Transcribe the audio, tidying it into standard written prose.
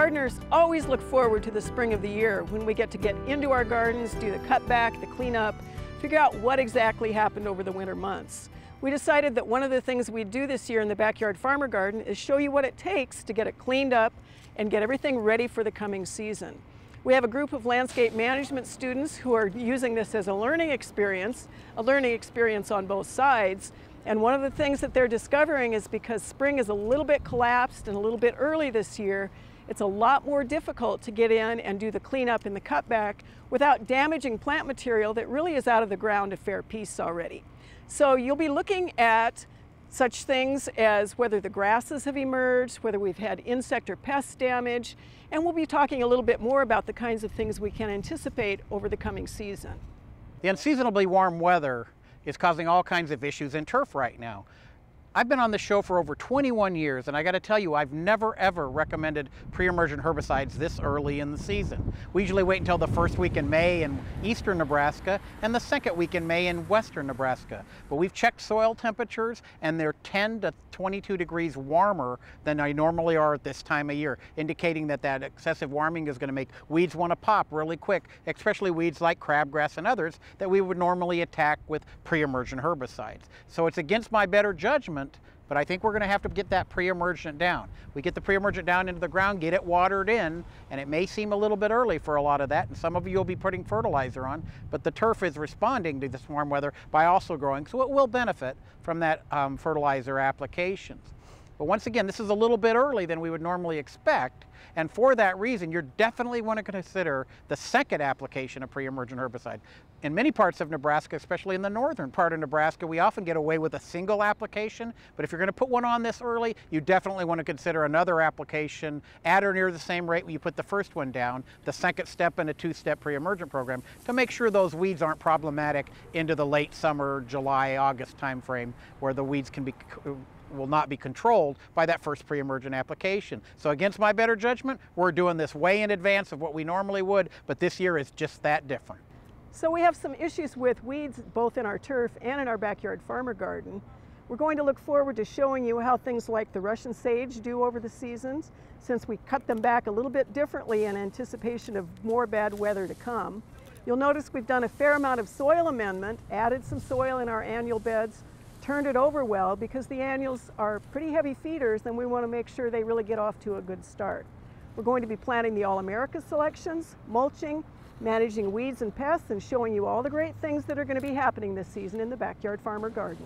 Gardeners always look forward to the spring of the year when we get to get into our gardens, do the cutback, the cleanup, figure out what exactly happened over the winter months. We decided that one of the things we'd do this year in the Backyard Farmer Garden is show you what it takes to get it cleaned up and get everything ready for the coming season. We have a group of landscape management students who are using this as a learning experience on both sides. And one of the things that they're discovering is because spring is a little bit collapsed and a little bit early this year, it's a lot more difficult to get in and do the cleanup and the cutback without damaging plant material that really is out of the ground a fair piece already. So you'll be looking at such things as whether the grasses have emerged, whether we've had insect or pest damage, and we'll be talking a little bit more about the kinds of things we can anticipate over the coming season. The unseasonably warm weather is causing all kinds of issues in turf right now. I've been on this show for over 21 years, and I got to tell you, I've never ever recommended pre-emergent herbicides this early in the season. We usually wait until the first week in May in eastern Nebraska and the second week in May in western Nebraska. But we've checked soil temperatures, and they're 10 to 22 degrees warmer than they normally are at this time of year, indicating that that excessive warming is going to make weeds want to pop really quick, especially weeds like crabgrass and others that we would normally attack with pre-emergent herbicides. So it's against my better judgment, but I think we're going to have to get that pre-emergent down. We get the pre-emergent down into the ground, get it watered in, and it may seem a little bit early for a lot of that, and some of you will be putting fertilizer on, but the turf is responding to this warm weather by also growing, so it will benefit from that fertilizer applications. But once again, this is a little bit early than we would normally expect, and for that reason, you're definitely want to consider the second application of pre-emergent herbicide. In many parts of Nebraska, especially in the northern part of Nebraska, we often get away with a single application, but if you're going to put one on this early, you definitely want to consider another application at or near the same rate when you put the first one down, the second step in a two-step pre-emergent program, to make sure those weeds aren't problematic into the late summer, July, August timeframe, where the weeds will not be controlled by that first pre-emergent application. So against my better judgment, we're doing this way in advance of what we normally would, but this year is just that different. So we have some issues with weeds both in our turf and in our backyard farmer garden. We're going to look forward to showing you how things like the Russian sage do over the seasons, since we cut them back a little bit differently in anticipation of more bad weather to come. You'll notice we've done a fair amount of soil amendment, added some soil in our annual beds, turned it over well because the annuals are pretty heavy feeders and we want to make sure they really get off to a good start. We're going to be planting the All-America selections, mulching, managing weeds and pests, and showing you all the great things that are going to be happening this season in the Backyard Farmer Garden.